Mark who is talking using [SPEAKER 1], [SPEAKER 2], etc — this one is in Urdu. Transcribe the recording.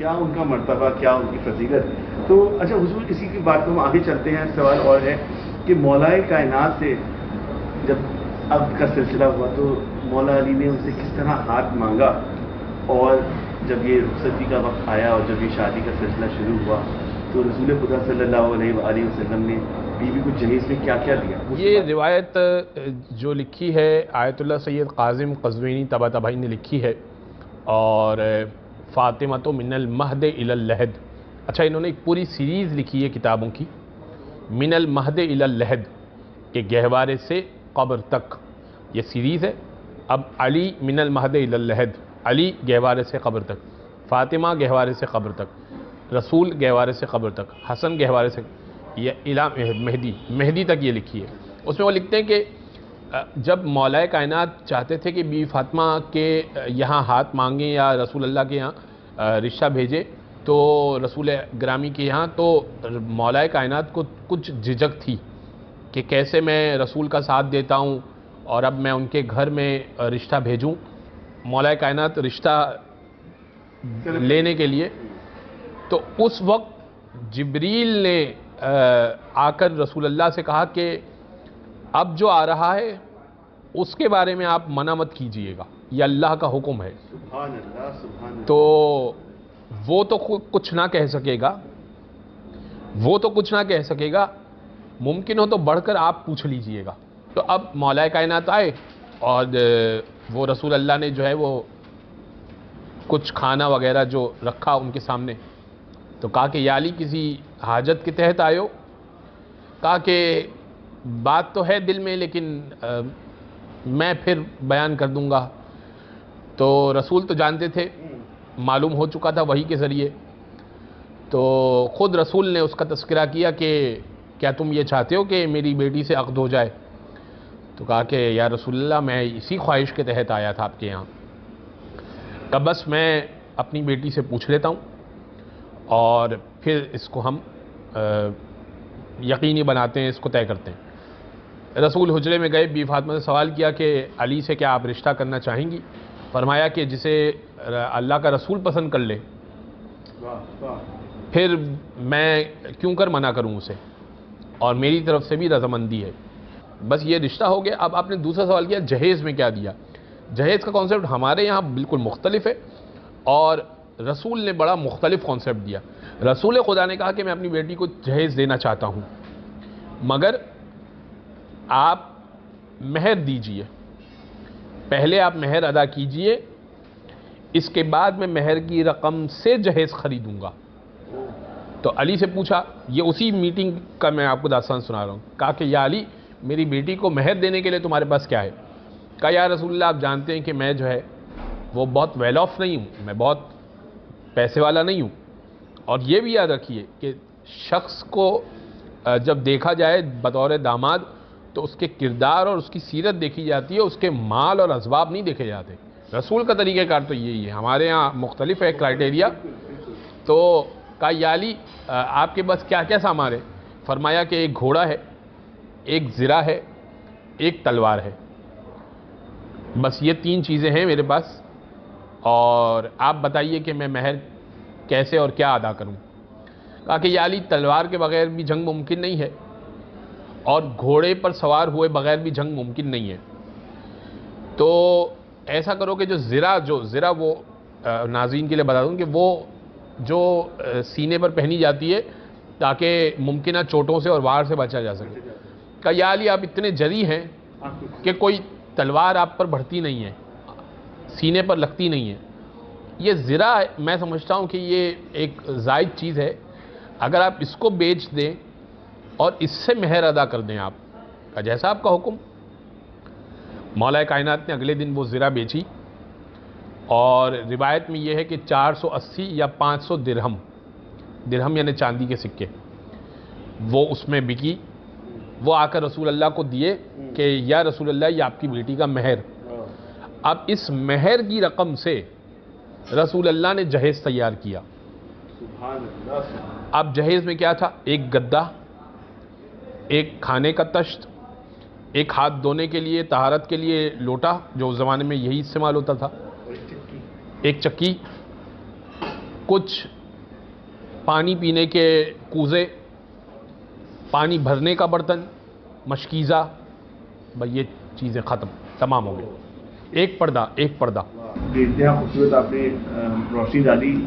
[SPEAKER 1] کیا ان کا مرتبہ، کیا ان کی فضیلت. تو اچھا حضور، اسی کی بات کو ہم آگے چلتے ہیں. سوال اور ہے کہ مولائے کائنات سے جب عقد کا سلسلہ ہوا تو مولا علی نے ان سے کس طرح ہاتھ مانگا، اور جب یہ رخصتی کا وقت آیا اور جب یہ شادی کا سلسلہ شروع ہوا تو رسول خدا صلی اللہ علیہ وآلہ وسلم نے بیوی کو جہیز میں کیا کیا دیا؟
[SPEAKER 2] یہ روایت جو لکھی ہے آیت اللہ سید قاسم قزوینی طباطبائی نے لکھی ہے، اور فاطمۃ من المہد الی اللحد. اچھا، انہوں نے ایک پوری سیریز لکھی ہے کتابوں کی، من المہد الی اللحد، کہ گہوارے سے قبر تک یہ سیریز ہے. اب علی من المہد الی اللحد، علی گہوارے سے قبر تک، فاطمہ گہوارے سے قبر تک، رسول گہوارے سے قبر تک، حسن گہوارے سے، یہ الی مہدی تک یہ لکھی ہے. اس میں وہ لکھتے ہیں کہ جب مولا کائنات چاہتے تھے کہ بی فاطمہ کے یہاں ہاتھ مانگیں یا رسول اللہ کے یہاں رشتہ بھیجے تو رسول گرامی کے یہاں، تو مولا کائنات کو کچھ جھجک تھی کہ کیسے میں رسول کا ساتھ دیتا ہوں اور اب میں ان کے گھر میں رشتہ بھیجوں. مولا کائنات رشتہ لینے کے لیے، تو اس وقت جبریل نے آ کر رسول اللہ سے کہا کہ اب جو آ رہا ہے اس کے بارے میں آپ منع مت کیجئے گا، یہ اللہ کا حکم ہے.
[SPEAKER 1] سبحان اللہ، سبحان اللہ.
[SPEAKER 2] تو وہ تو کچھ نہ کہہ سکے گا، وہ تو کچھ نہ کہہ سکے گا، ممکن ہو تو بڑھ کر آپ پوچھ لیجئے گا. تو اب مولا کائنات آئے اور وہ رسول اللہ نے جو ہے وہ کچھ کھانا وغیرہ جو رکھا ان کے سامنے، تو کہا کہ یا علی کسی حاجت کے تحت آئے ہو؟ کہا کہ بات تو ہے دل میں لیکن میں پھر بیان کر دوں گا. تو رسول تو جانتے تھے، معلوم ہو چکا تھا وحی کے ذریعے. تو خود رسول نے اس کا تذکرہ کیا کہ کیا تم یہ چاہتے ہو کہ میری بیٹی سے عقد ہو جائے؟ تو کہا کہ یا رسول اللہ میں اسی خواہش کے تحت آیا تھا آپ کے یہاں. کہ بس میں اپنی بیٹی سے پوچھ لیتا ہوں اور پھر اس کو ہم یقینی بناتے ہیں، اس کو طے کرتے ہیں. رسول حجرے میں گئے، بی فاطمہ سے سوال کیا کہ علی سے کیا آپ رشتہ کرنا چاہیں گی؟ فرمایا کہ جسے اللہ کا رسول پسند کر لے پھر میں کیوں کر منع کروں اسے، اور میری طرف سے بھی رضامندی ہے. بس یہ رشتہ ہو گیا. اب آپ نے دوسرا سوال کیا جہیز میں کیا دیا. جہیز کا کانسیپٹ ہمارے یہاں بالکل مختلف ہے، اور رسول نے بڑا مختلف کانسیپٹ دیا. رسول خدا نے کہا کہ میں اپنی بیٹی کو جہیز دینا چاہتا ہوں، مگر آپ مہر دیجئے، پہلے آپ مہر ادا کیجئے، اس کے بعد میں مہر کی رقم سے جہیز خریدوں گا. تو علی سے پوچھا، یہ اسی میٹنگ کا میں آپ کو داستان سنا رہا ہوں. کہا کہ یا علی میری بیٹی کو مہر دینے کے لیے تمہارے پاس کیا ہے؟ کہا یا رسول اللہ آپ جانتے ہیں کہ میں جو ہے وہ بہت ویل آف نہیں ہوں، میں بہت پیسے والا نہیں ہوں. اور یہ بھی یاد رکھیے کہ شخص کو جب دیکھا جائے بطور داماد تو اس کے کردار اور اس کی سیرت دیکھی جاتی ہے، اس کے مال اور اسباب نہیں دیکھے جاتے. رسول کا طریقہ کار تو یہی ہے، ہمارے ہاں مختلف ہے کرائٹیریا. تو کہا یا علی آپ کے پاس کیا کیا سامان ہے؟ فرمایا کہ ایک گھوڑا ہے، ایک زرہ ہے، ایک تلوار ہے. بس یہ 3 چیزیں ہیں میرے پاس، اور آپ بتائیے کہ میں مہر کیسے اور کیا ادا کروں. کہا کہ یا علی تلوار کے بغیر بھی جنگ ممکن نہیں ہے، اور گھوڑے پر سوار ہوئے بغیر بھی جنگ ممکن نہیں ہے. تو ایسا کرو کہ جو زرہ وہ ناظرین کے لیے بتا دوں کہ وہ جو سینے پر پہنی جاتی ہے تاکہ ممکنہ چوٹوں سے اور وار سے بچا جا سکے. کہا یا علی آپ اتنے جری ہیں کہ کوئی تلوار آپ پر بڑھتی نہیں ہے، سینے پر لگتی نہیں ہے. یہ زرہ میں سمجھتا ہوں کہ یہ ایک زائد چیز ہے، اگر آپ اس کو بیچ دیں اور اس سے مہر ادا کر دیں آپ کا، جیسا آپ کا حکم. مولا کائنات نے اگلے دن وہ زرہ بیچی، اور روایت میں یہ ہے کہ 480 یا 500 درہم یعنی چاندی کے سکے وہ اس میں بکی. وہ آ کر رسول اللہ کو دیے کہ یا رسول اللہ یہ آپ کی بیٹی کا مہر. اب اس مہر کی رقم سے رسول اللہ نے جہیز تیار کیا. اب جہیز میں کیا تھا؟ ایک گدا، ایک کھانے کا تشت، ایک ہاتھ دھونے کے لیے طہارت کے لیے لوٹا جو اس زمانے میں یہی استعمال ہوتا تھا، ایک چکی، کچھ پانی پینے کے کوزے، پانی بھرنے کا برتن، مشکیزہ، بھائی یہ چیزیں ختم، تمام ہو گئی. ایک پردہ.
[SPEAKER 1] یہ انتہا خوبصورت آپ نے روشنی ڈالی